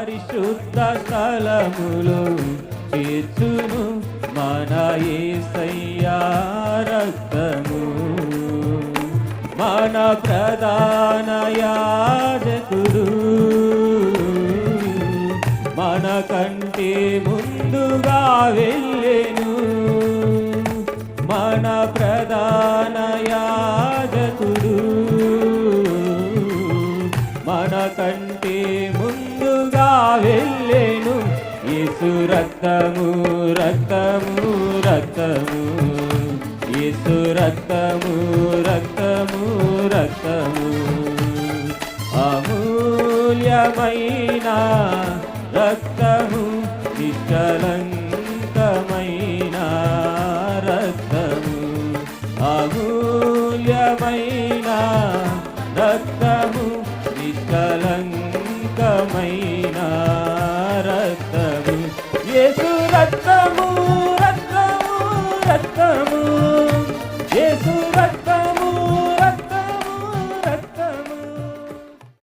పరిశుద్ధ స్థలములో చేర్చును మన యేసయ్యా రక్తము. మన ప్రధాన యాజకుడు మన కంటే ముందుగా వెళ్ళెను. మన ప్రధాన యాజకుడు మన కంటే ముందుగా వెళ్ళెను. యేసు రక్తము రక్తము రక్తము, యేసు రక్తము రక్తము రక్తము, అమూల్యమైన రక్తము, నిష్కలంకమైన రక్తము, అమూల్యమైన రక్తము, నిష్కలంకమైన రక్తము. యేసు రక్తము